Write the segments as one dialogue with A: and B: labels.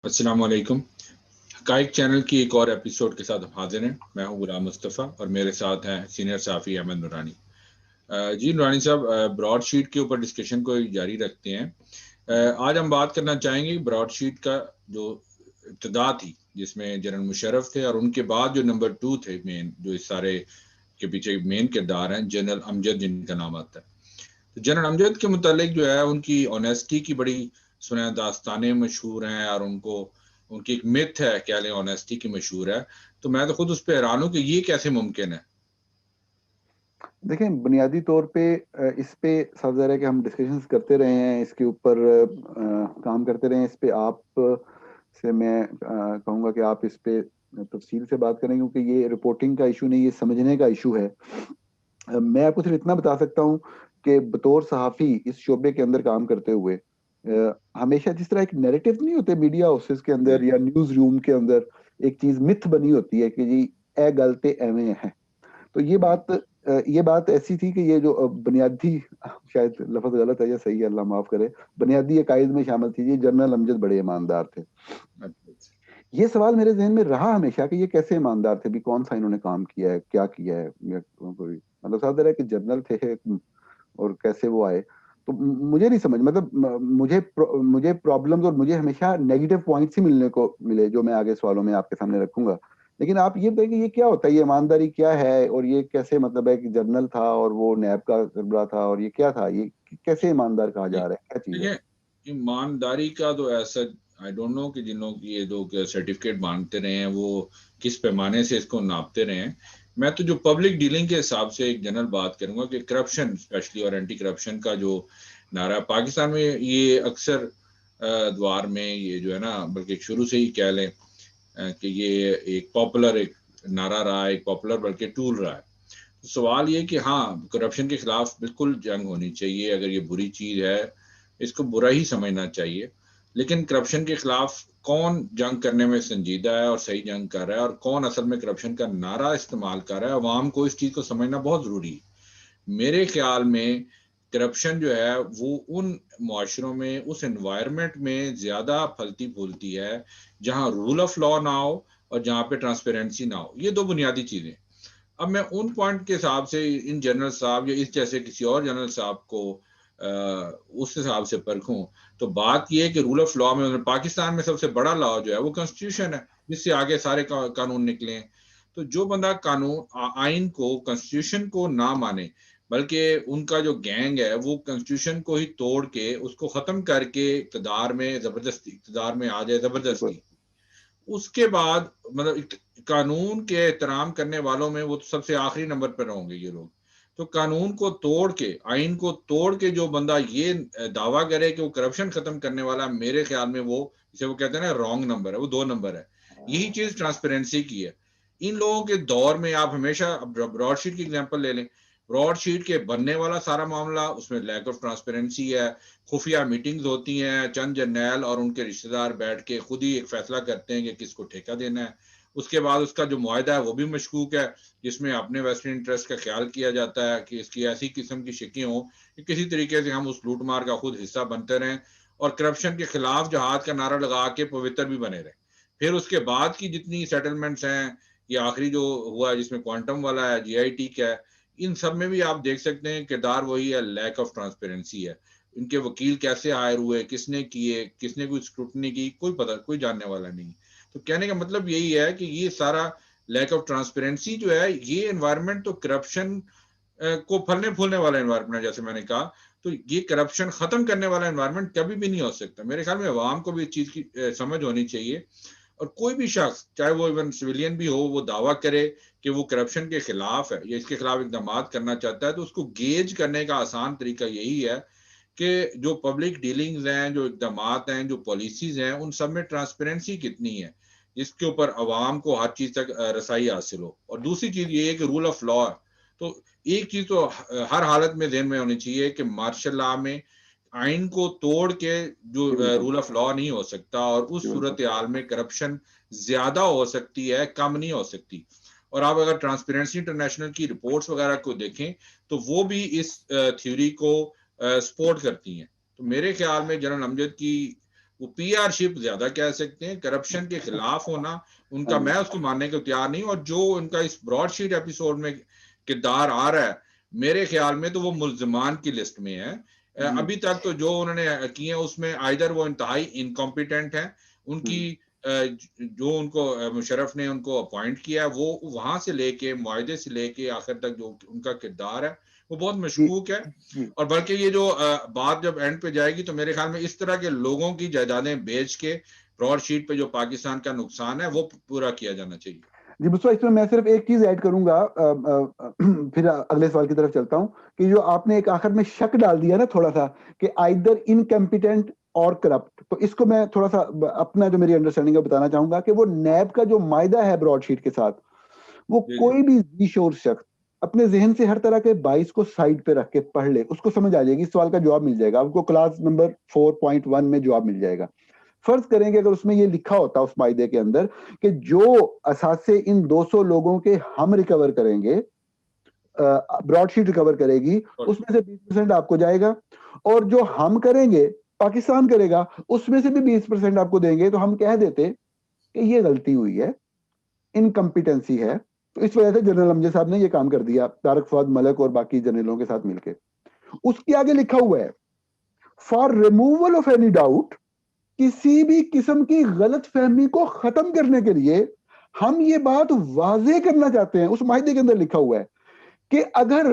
A: अस्सलाम वालेकुम। हकाइक चैनल की एक और एपिसोड के साथ हम हाजिर हैं। मैं हूं गुलाम मुस्तफ़ा और मेरे साथ हैं सीनियर सहाफ़ी अहमद नूरानी। जी नूरानी साहब, ब्रॉडशीट के ऊपर डिस्कशन को जारी रखते हैं। आज हम बात करना चाहेंगे ब्रॉडशीट का जो इब्तिदा थी, जिसमें जनरल मुशर्रफ थे और उनके बाद जो नंबर 2 थे मेन, जो इस सारे के पीछे मेन किरदार हैं, जनरल अमजद जिनका नाम आता है। तो जनरल अमजद के मुतालिक जो है उनकी ऑनेस्टी की बड़ी सुना दास्तानें मशहूर हैं और उनको उनकी एक मिथ है, कह लें ऑनेस्टी की मशहूर है। तो मैं तो खुद उस पर हैरान हूँ कि ये कैसे मुमकिन है।
B: देखें, बुनियादी तौर पे इस पे सब ज़रा है कि हम डिस्कशंस करते रहे हैं, इसके ऊपर काम करते रहे हैं। इस पे आप से मैं कहूँगा कि आप इस पे तफसील से बात करें, क्योंकि ये रिपोर्टिंग का इशू नहीं, ये समझने का इशू है। मैं आपको सिर्फ इतना बता सकता हूँ कि बतौर सहाफ़ी इस शोबे के अंदर काम करते हुए हमेशा जिस तरह एक नैरेटिव नहीं होते मीडिया हाउसेस के
A: जी।
B: अंदर या न्यूज़ रूम के अंदर, एक चीज़ मिथ बनी होती है कि जी ए गल ते एवें है। तो ये बात ऐसी थी कि ये जो बुनियादी शायद लफ्ज गलत है या सही है, अल्लाह माफ करे, बुनियादी अकायद में शामिल थी। ये जनरल अमजद बड़े ईमानदार थे।
A: अच्छा, अच्छा।
B: ये सवाल मेरे जहन में रहा हमेशा कि ये कैसे ईमानदार थे, भी कौन सा इन्होंने काम किया है, क्या किया है, या कोई मतलब साथ है कि जनरल थे और कैसे वो आए। तो मुझे नहीं समझ, मतलब मुझे प्रॉब्लम्स और मुझे हमेशा नेगेटिव पॉइंट्स ही मिलने को मिले, जो मैं आगे सवालों में आपके सामने रखूंगा। लेकिन आप ये बताइए कि ये क्या होता है, ये ईमानदारी क्या है, और ये कैसे, मतलब है कि जनरल था और वो नैब का सरबराह था, और ये क्या था, ये कैसे ईमानदार कहा
A: नहीं,
B: जा रहा है, क्या चीज है?
A: देखिए, ईमानदारी का तो ऐसा आई डोंट नो कि जिन लोग ये लोग सर्टिफिकेट मांगते रहे हैं वो किस पैमाने से इसको नापते रहे हैं। मैं तो जो पब्लिक डीलिंग के हिसाब से एक जनरल बात करूंगा कि करप्शन स्पेशली और एंटी करप्शन का जो नारा पाकिस्तान में ये अक्सर द्वार में ये जो है ना, बल्कि शुरू से ही कह लें कि ये एक पॉपुलर एक नारा रहा है, एक पॉपुलर बल्कि टूल रहा है। तो सवाल ये कि हाँ, करप्शन के खिलाफ बिल्कुल जंग होनी चाहिए। अगर ये बुरी चीज है, इसको बुरा ही समझना चाहिए। लेकिन करप्शन के खिलाफ कौन जंग करने में संजीदा है और सही जंग कर रहा है, और कौन असल में करप्शन का नारा इस्तेमाल कर रहा है, अवाम को इस चीज को समझना बहुत जरूरी है। मेरे ख्याल में करप्शन जो है वो उन मुआशरों में, उस एनवायरनमेंट में ज़्यादा फलती-फूलती है, जहाँ रूल ऑफ लॉ ना हो और जहाँ पे ट्रांसपेरेंसी ना हो। ये 2 बुनियादी चीज़ें। अब मैं उन पॉइंट के हिसाब से इन जनरल साहब या इस जैसे किसी और जनरल साहब को उस हिसाब से परखूँ, तो बात ये है कि रूल ऑफ लॉ में पाकिस्तान में सबसे बड़ा लॉ जो है वो कॉन्स्टिट्यूशन है, जिससे आगे सारे कानून निकले हैं। तो जो बंदा कानून आइन को, कॉन्स्टिट्यूशन को ना माने, बल्कि उनका जो गैंग है वो कॉन्स्टिट्यूशन को ही तोड़ के उसको खत्म करके इक़्तिदार में आ जाए
B: बिल्कुल।
A: जबरदस्ती, उसके बाद मतलब कानून के एहतराम करने वालों में वो तो सबसे आखिरी नंबर पर होंगे ये लोग। तो कानून को तोड़ के, आइन को तोड़ के जो बंदा ये दावा करे कि वो करप्शन खत्म करने वाला, मेरे ख्याल में वो, जिसे वो कहते हैं ना, रॉन्ग नंबर है, वो 2 नंबर है। यही चीज ट्रांसपेरेंसी की है। इन लोगों के दौर में आप हमेशा ब्रॉडशीट की एग्जांपल ले लें। ब्रॉडशीट के बनने वाला सारा मामला, उसमें लैक ऑफ ट्रांसपेरेंसी है। खुफिया मीटिंग्स होती हैं, चंद जर्नैल और उनके रिश्तेदार बैठ के खुद ही एक फैसला करते हैं कि किसको ठेका देना है। उसके बाद उसका जो मुआहदा है वो भी मशकूक है, जिसमें अपने वेस्टर्न इंटरेस्ट का ख्याल किया जाता है कि इसकी ऐसी किस्म की शिकें हों कि किसी तरीके से हम उस लूट मार का खुद हिस्सा बनते रहें और करप्शन के खिलाफ जहाद का नारा लगा के पवित्र भी बने रहें। फिर उसके बाद की जितनी सेटलमेंट्स हैं, ये आखिरी जो हुआ है जिसमें क्वांटम वाला है, जीआईटी का है, इन सब में भी आप देख सकते हैं किरदार वही है, लैक ऑफ ट्रांसपेरेंसी है। इनके वकील कैसे हायर हुए, किसने किए, किसने कोई स्क्रूटनी की, कोई पता, कोई जानने वाला नहीं। तो कहने का मतलब यही है कि ये सारा लैक ऑफ ट्रांसपेरेंसी जो है, ये एनवायरनमेंट तो करप्शन को फलने फूलने वाला एनवायरनमेंट है, जैसे मैंने कहा। तो ये करप्शन खत्म करने वाला एनवायरनमेंट कभी भी नहीं हो सकता। मेरे ख्याल में अवाम को भी इस चीज की समझ होनी चाहिए। और कोई भी शख्स, चाहे वो इवन सिविलियन भी हो, वो दावा करे कि वो करप्शन के खिलाफ है या इसके खिलाफ इकदाम करना चाहता है, तो उसको गेज करने का आसान तरीका यही है कि जो पब्लिक डीलिंग्स हैं, जो इकदाम हैं, जो पॉलिसीज हैं, उन सब में ट्रांसपेरेंसी कितनी है, जिसके ऊपर अवाम को हर चीज तक रसाई हासिल हो। और दूसरी चीज ये है कि रूल ऑफ लॉ है। तो एक चीज तो हर हालत में ध्यान में होनी चाहिए कि मार्शल लॉ में आइन को तोड़ के जो
B: जी बिल्कुल।
A: रूल ऑफ लॉ नहीं हो सकता, और
B: जी
A: उस
B: बिल्कुल।
A: सूरत हाल में करप्शन ज्यादा हो सकती है, कम नहीं हो सकती। और आप अगर ट्रांसपेरेंसी इंटरनेशनल की रिपोर्ट्स वगैरह को देखें, तो वो भी इस थ्योरी को सपोर्ट करती हैं। तो मेरे ख्याल में जनरल अमजद की वो पीआरशिप ज्यादा कह सकते हैं, करप्शन के खिलाफ होना उनका, मैं उसको मानने को तैयार नहीं। और जो उनका इस ब्रॉडशीट एपिसोड में किरदार आ रहा है, मेरे ख्याल में तो वो मुल्जमान की लिस्ट में है। अभी तक तो जो उन्होंने किए उसमें आइदर वो इंतहाई इनकॉम्पिटेंट है, उनकी जो उनको मुशर्रफ ने उनको अपॉइंट किया है, वो वहां से लेके मुआहदे से लेके आखिर तक जो उनका किरदार है वो बहुत मशकूक है। और बल्कि ये जो बात जब एंड पे जाएगी तो मेरे ख्याल में इस तरह के लोगों की जायदादें बेच के ब्रॉडशीट पे जो पाकिस्तान का नुकसान है वो पूरा किया जाना चाहिए।
B: जी मुस्तफा, इसमें मैं सिर्फ एक चीज ऐड करूंगा, फिर अगले सवाल की तरफ चलता हूं, कि जो आपने एक आखिर में शक डाल दिया ना थोड़ा सा, कि आइदर इनकम्पिटेंट और करप्ट, तो इसको मैं थोड़ा सा अपना जो मेरी अंडरस्टैंडिंग है बताना चाहूंगा कि वो नैब का जो मायदा है ब्रॉडशीट के साथ, वो कोई भी ज़ीशोर शख्स अपने जहन से हर तरह के 22 को साइड पे रख के पढ़ ले, उसको समझ आ जाएगी, इस सवाल का जवाब मिल जाएगा आपको, क्लास नंबर 4.1 में जवाब मिल जाएगा। फर्ज करेंगे अगर उसमें ये लिखा होता उस मायदे के अंदर कि जो असासे इन 200 लोगों के हम रिकवर करेंगे, ब्रॉडशीट रिकवर करेगी, उसमें से 20% आपको जाएगा, और जो हम करेंगे पाकिस्तान करेगा उसमें से भी 20% आपको देंगे, तो हम कह देते कि ये गलती हुई है, इनकम्पिटेंसी है। तो इस वजह से जनरल अमजद साहब ने ये काम कर दिया, तारक फवाद मलिक और बाकी जनरलों के साथ मिलकर। उसके आगे लिखा हुआ है, for removal of any doubt, किसी भी किस्म की गलत फहमी को खत्म करने के लिए हम ये बात वाजे करना चाहते हैं, उस मायदे के अंदर लिखा हुआ है कि अगर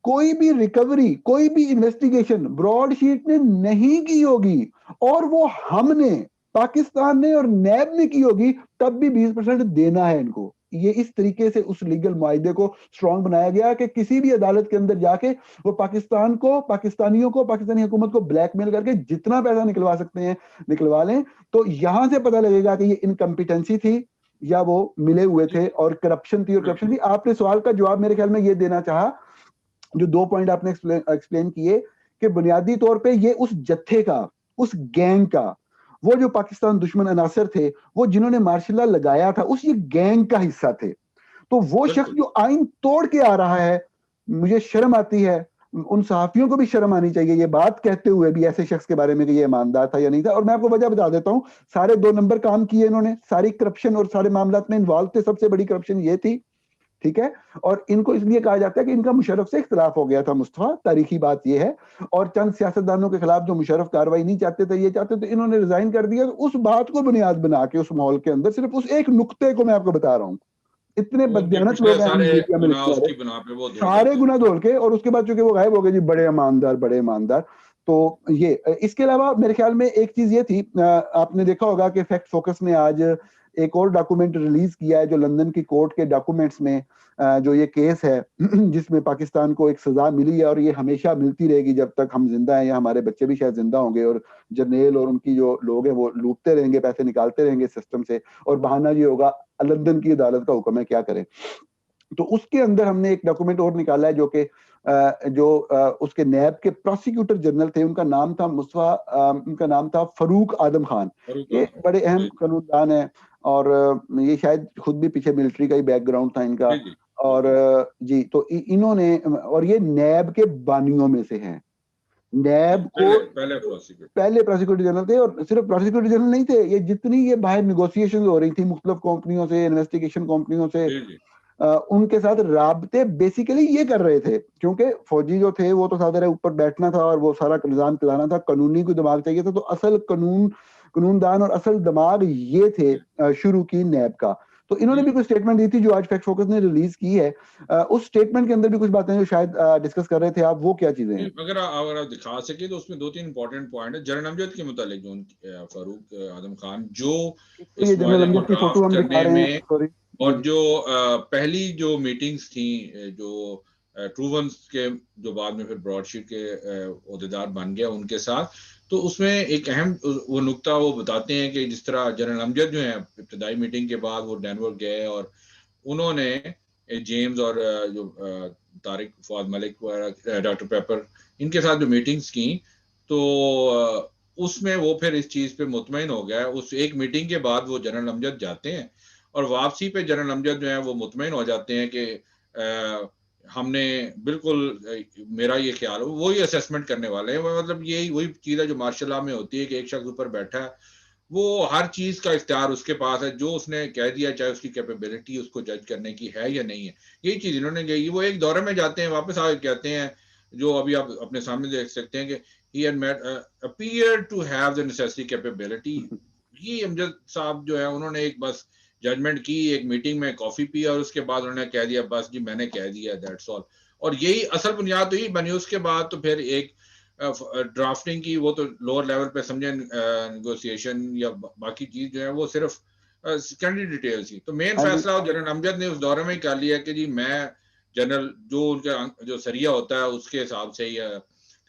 B: कोई भी रिकवरी, कोई भी इन्वेस्टिगेशन ब्रॉडशीट ने नहीं की होगी और वो हमने, पाकिस्तान ने और नैब ने की होगी, तब भी 20% देना है इनको। ये इस तरीके से उस लीगल मुआहदे को स्ट्रॉन्ग बनाया गया कि किसी भी अदालत के अंदर जाके वो पाकिस्तान को, पाकिस्तानियों को, पाकिस्तानी हुकूमत को ब्लैकमेल करके जितना पैसा निकलवा सकते हैं निकलवा लें। तो यहां से पता लगेगा कि ये इनकम्पिटेंसी थी या वो मिले हुए थे और करप्शन थी। और करप्शन थी। आपने सवाल का जवाब मेरे ख्याल में ये देना चाहा, जो 2 पॉइंट आपने एक्सप्लेन किए, कि बुनियादी तौर पे ये उस जत्थे का, उस गैंग का, वो जो पाकिस्तान दुश्मन अनासर थे, वो जिन्होंने मार्शल लॉ लगाया था, उस ये गैंग का हिस्सा थे। तो वो शख्स जो आइन तोड़ के आ रहा है, मुझे शर्म आती है, उन सहाफियों को भी शर्म आनी चाहिए ये बात कहते हुए भी ऐसे शख्स के बारे में कि ये ईमानदार था या नहीं था। और मैं आपको वजह बता देता हूं, सारे 2 नंबर काम किए इन्होंने, सारी करप्शन और सारे मामला में इन्वॉल्व थे। सबसे बड़ी करप्शन ये थी, ठीक है, और इनको इसलिए कहा जाता है कि इनका मुशर्रफ से इख्तिलाफ हो गया था मुस्तफा, तारीखी बात यह है। और चंद सियासतदानों के खिलाफ जो मुशर्रफ कार्रवाई नहीं चाहते थे, ये चाहते थे, इन्होंने रिजाइन कर दिया। उस बात को बुनियाद बना के उस माहौल के अंदर, सिर्फ उस एक नुक्ते को मैं आपको बता रहा हूं, इतने बददियानत लोग हैं मीडिया में लिखने वाले, सारे गुना धोल के, और उसके बाद चूंकि वो गायब हो गए जी, बड़े ईमानदार, बड़े ईमानदार। तो ये, इसके अलावा मेरे ख्याल में एक चीज ये थी, आपने देखा होगा कि फैक्ट फोकस ने आज एक और डॉक्यूमेंट रिलीज किया है, जो लंदन की कोर्ट के डॉक्यूमेंट्स में जो ये केस है जिसमें पाकिस्तान को एक सजा मिली है, और ये हमेशा मिलती रहेगी जब तक हम जिंदा हैं, या हमारे बच्चे भी शायद जिंदा होंगे, और जर्नेल और उनकी जो लोग हैं वो लूटते रहेंगे, पैसे निकालते रहेंगे सिस्टम से, और बहाना ये होगा लंदन की अदालत का हुक्म है, क्या करें। तो उसके अंदर हमने एक डॉक्यूमेंट और निकाला है, जो कि उसके नैब के प्रोसिक्यूटर जनरल थे, उनका नाम था उनका नाम था फरूक आदम खान। ये बड़े अहम कानूनदान है, और ये शायद खुद भी पीछे मिलिट्री का ही बैकग्राउंड था इनका। और जी, तो इन्होंने, और ये नैब के बानियों में से हैं, नैब को पहले प्रोसिक्यूटर जनरल थे, और सिर्फ प्रोसिक्यूटर जनरल नहीं थे, ये जितनी ये बाहर निगोशिएशन हो रही थी मुख्तलिफ कंपनियों से, इन्वेस्टिगेशन कंपनियों से, उनके साथ राबते बेसिकली ये कर रहे थे, क्योंकि फौजी जो थे वो तो सादर है ऊपर बैठना था और वो सारा निजाम चलाना था, कानूनी को दिमाग चाहिए था। तो असल कानूनदान और असल दिमाग ये थे शुरू की नैब का। तो इन्होंने भी कुछ स्टेटमेंट दी थी जो आज फैक्ट फोकस ने रिलीज की है। उस स्टेटमेंट के अंदर भी कुछ बातें जो शायद डिस्कस कर रहे थे आप, वो क्या चीजें हैं?
A: अगर आप दिखा सके तो उसमें 2-3 इंपॉर्टेंट पॉइंट है जनरल अमजद के मुतालिक, जो फरूक आदम खान जो
B: इस जनरल अमजद की फोटो हम दिखा रहे हैं, सॉरी,
A: और जो पहली जो मीटिंग्स थी, जो ट्रूवंस के जो बाद में फिर ब्रॉडशीट के ओहदेदार बन गया उनके साथ, तो उसमें एक अहम वो नुक्ता वो बताते हैं कि जिस तरह जनरल अमजद जो है इब्तदाई मीटिंग के बाद वो डेनवर गए और उन्होंने जेम्स और जो तारिक फवाद मलिक, डॉक्टर पेपर, इनके साथ जो मीटिंग्स की, तो उसमें वो फिर इस चीज़ पे मुतमईन हो गया। उस एक मीटिंग के बाद वो जनरल अमजद जाते हैं और वापसी पे जनरल अमजद जो है वो मुतमईन हो जाते हैं कि हमने बिल्कुल मेरा ये ख्याल है वही असेसमेंट करने वाले हैं। मतलब यही वही चीज़ है जो मार्शल लॉ में होती है कि एक शख्स ऊपर बैठा है, वो हर चीज़ का इख्तियार उसके पास है, जो उसने कह दिया चाहे उसकी कैपेबिलिटी उसको जज करने की है या नहीं है। यही चीज़ इन्होंने कही। वो एक दौरे में जाते हैं, वापस आके कहते हैं, जो अभी आप अपने सामने देख सकते हैं कि he had met, appeared to have the necessary capability। ये अमजद साहब जो है उन्होंने एक बस जजमेंट की, एक मीटिंग में कॉफी पी और उसके बाद उन्होंने कह दिया बस जी मैंने कह दिया, दैट्स ऑल। और यही असल बुनियाद तो यही बनी। उसके बाद तो फिर एक ड्राफ्टिंग की, वो तो लोअर लेवल पे समझे, नेगोशिएशन या बाकी चीज जो है वो सिर्फ सेकेंडरी डिटेल्स ही। तो मेन
B: हाँ जी।
A: फैसला जनरल अमजद ने उस दौरे में ही कर लिया कि जी मैं जनरल जो उनका जो सरिया होता है उसके हिसाब से या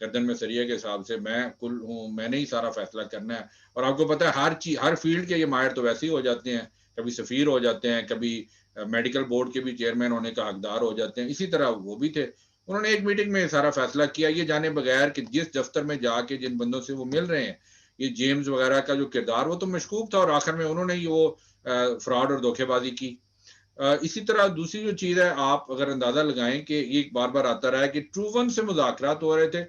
A: गर्दन में सरिया के हिसाब से मैं कुल हूँ, मैंने ही सारा फैसला करना है। और आपको पता है हर चीज हर फील्ड के ये माहिर तो वैसे ही हो जाते हैं, कभी सफीर हो जाते हैं, कभी मेडिकल बोर्ड के भी चेयरमैन होने का हकदार हो जाते हैं। इसी तरह वो भी थे। उन्होंने एक मीटिंग में सारा फैसला किया, ये जाने बगैर कि जिस दफ्तर में जाके जिन बंदों से वो मिल रहे हैं, ये जेम्स वगैरह का जो किरदार वो तो मशकूक था और आखिर में उन्होंने ही वो फ्रॉड और धोखेबाजी की। इसी तरह दूसरी जो चीज है, आप अगर अंदाजा लगाएं कि ये बार बार आता रहा है कि ट्रूवन से मुज़ाकरात हो रहे थे,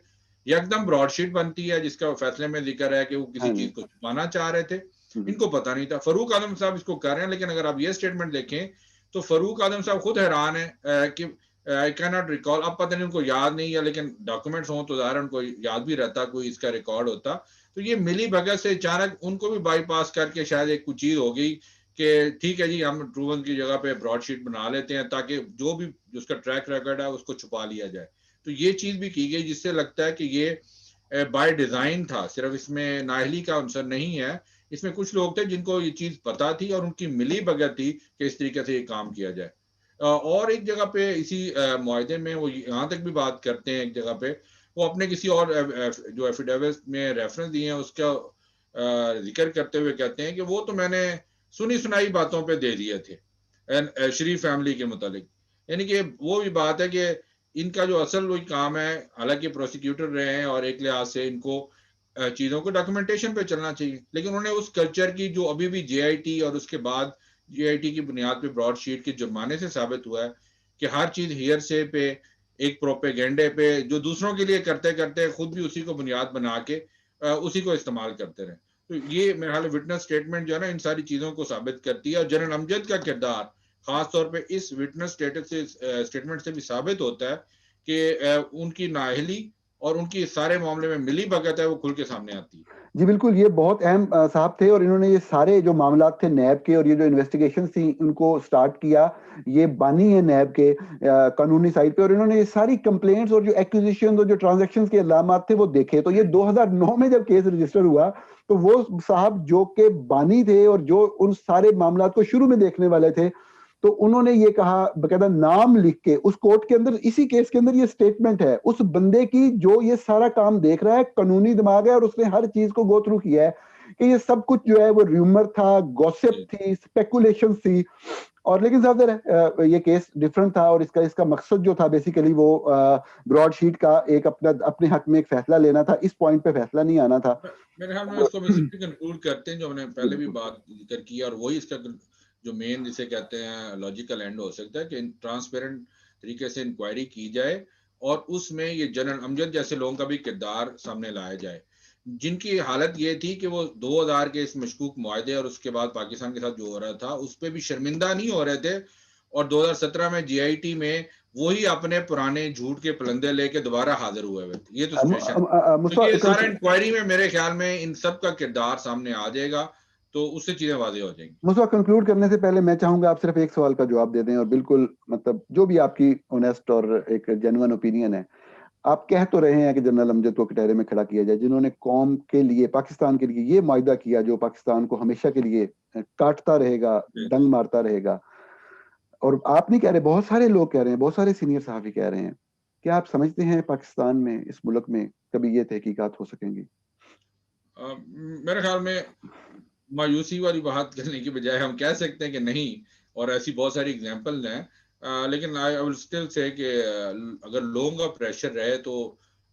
A: एकदम ब्रॉडशीट बनती है जिसका फैसले में जिक्र है कि वो किसी
B: हाँ जी।
A: चीज को छुपाना चाह रहे थे, इनको पता नहीं था। फरूक आदम साहब इसको कर रहे हैं, लेकिन अगर आप ये स्टेटमेंट देखें तो फरूक आदम साहब खुद हैरान है कि आई कैन नॉट रिकॉल। अब पता नहीं उनको याद नहीं है, लेकिन डॉक्यूमेंट्स हो तो ज़ाहिर उनको याद भी रहता, कोई इसका रिकॉर्ड होता। तो ये मिली भगत से अचानक उनको भी बाईपास करके शायद एक कुछ चीज हो गई कि ठीक है जी हम ट्रूवन की जगह पे ब्रॉडशीट बना लेते हैं ताकि जो भी उसका ट्रैक रिकॉर्ड है उसको छुपा लिया जाए। तो ये चीज भी की गई जिससे लगता है कि ये बाय डिजाइन था, सिर्फ इसमें नाअहली का अंसर नहीं है। इसमें कुछ लोग थे जिनको ये चीज पता थी और उनकी मिली भगत थी कि इस तरीके से ये काम किया जाए। और एक जगह पे इसी मुआहदे में वो यहाँ तक भी बात करते हैं, एक जगह पे वो अपने किसी और जो एफिडेविट में रेफरेंस दिए हैं उसका जिक्र करते हुए कहते हैं कि वो तो मैंने सुनी सुनाई बातों पे दे दिए थे शरीफ फैमिली के मुतालिक। यानी कि वो भी बात है कि इनका जो असल वही काम है, हालांकि प्रोसिक्यूटर रहे हैं और एक लिहाज से इनको चीज़ों को डॉक्यूमेंटेशन पे चलना चाहिए, लेकिन उन्होंने उस कल्चर की जो अभी भी जेआईटी और उसके बाद जेआईटी की बुनियाद पे ब्रॉडशीट के जुर्माने से साबित हुआ है कि हर चीज़ हियर से पे एक प्रोपेगेंडे पे जो दूसरों के लिए करते करते खुद भी उसी को बुनियाद बना के उसी को इस्तेमाल करते रहे। तो ये मेरे ख्याल विटनेस स्टेटमेंट जो है ना इन सारी चीज़ों को साबित करती है। और जनरल अमजद का किरदार खास तौर पे इस विटनेस स्टेटस से स्टेटमेंट से भी साबित होता है कि उनकी नाअहली और उनकी सारे मामले में मिली भगत है वो खुल के सामने आती है।
B: जी बिल्कुल, ये बहुत अहम साहब थे और इन्होंने ये सारे जो मामलात थे नैब के और ये जो इन्वेस्टिगेशन थी इनको स्टार्ट किया, ये बानी है नैब के कानूनी साइड पे, और इन्होंने ये सारी कंप्लेंट्स और जो एक्विजिशन और जो ट्रांजैक्शंस के इल्जामात थे वो देखे। तो ये 2009 में जब केस रजिस्टर हुआ तो वो साहब जो के बानी थे और जो उन सारे मामलात को शुरू में देखने वाले थे, तो उन्होंने ये कहा, बकायदा नाम लिख के उस कोर्ट के अंदर, इसी केस के अंदर ये स्टेटमेंट है उस बंदे की जो ये सारा काम देख रहा है, कानूनी दिमाग है और उसने हर चीज को गो थ्रू किया है कि ये सब कुछ जो है वो र्यूमर था, गॉसिप थी, स्पेकुलेशन थी। और लेकिन साहब ये केस डिफरेंट था और इसका मकसद जो था बेसिकली वो ब्रॉडशीट का एक अपने हक में एक फैसला लेना था, इस पॉइंट पे फैसला नहीं आना था।
A: मेरे ख्याल में इसको बेसिकली कंक्लूड करते हैं जो हमने पहले भी बात जिक्र की, और वही इसका जो मेन जिसे कहते हैं लॉजिकल एंड हो सकता है कि ट्रांसपेरेंट तरीके से इंक्वायरी की जाए और उसमें ये जनरल अमजद जैसे लोगों का भी किरदार सामने लाया जाए, जिनकी हालत ये थी कि वो 2000 के इस मशकूक मुआहदे और उसके बाद पाकिस्तान के साथ जो हो रहा था उस पर भी शर्मिंदा नहीं हो रहे थे। और 2017 में जीआईटी में वही अपने पुराने झूठ के पलंदे लेके दोबारा हाजिर हुए हुए थे। ये तो सिचुएशन है। तो ये सारा इंक्वायरी में मेरे ख्याल में इन सब का किरदार सामने आ जाएगा, तो उससे चीजें वाज़ेह हो जाएंगी।
B: मुझे कंक्लूड करने से पहले मैं चाहूंगा आप सिर्फ एक सवाल का जवाब दे दें, और बिल्कुल मतलब जो भी आपकी ऑनेस्ट और एक जेन्युइन ओपिनियन है। आप कह तो रहे हैं कि जनरल अमजद को कटहरे में खड़ा किया जाए, जिन्होंने कौम के लिए, पाकिस्तान के लिए ये मुआहदा किया जो पाकिस्तान को हमेशा के लिए काटता रहेगा, डंग मारता रहेगा। और आप नहीं कह रहे, बहुत सारे लोग कह रहे हैं, बहुत सारे सीनियर सहाफी कह रहे हैं। क्या आप समझते हैं पाकिस्तान में, इस मुल्क में कभी ये तहकीकात हो सकेंगी?
A: मेरे ख्याल में मायूसी वाली बात करने की बजाय हम कह सकते हैं कि नहीं, और ऐसी बहुत सारी एग्जांपल हैं। लेकिन आई विल स्टिल से कि अगर लोगों का प्रेशर रहे तो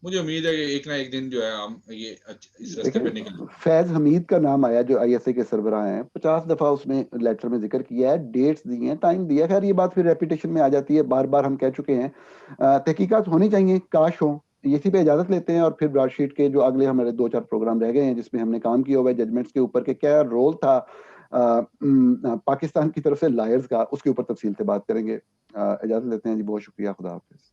A: मुझे उम्मीद है कि एक ना एक दिन जो है हम ये इस रास्ते पे
B: देखिए,
A: निकल।
B: फैज हमीद का नाम आया जो आईएसए के सरबराह हैं, 50 दफा उसने लेटर में जिक्र किया है, डेट्स दी हैं, टाइम दिया है। खैर ये बात फिर रेपिटेशन में आ जाती है, बार बार हम कह चुके हैं। तहकीकात होनी चाहिए, काश हो। इसी पे इजाजत लेते हैं और फिर ब्रॉडशीट के जो अगले हमारे 2-4 प्रोग्राम रह गए हैं जिसमें हमने काम किया हुआ है जजमेंट्स के ऊपर, के क्या रोल था पाकिस्तान की तरफ से लायर्स का, उसके ऊपर तफसील से बात करेंगे। इजाजत लेते हैं जी, बहुत शुक्रिया, खुदा हाफिज।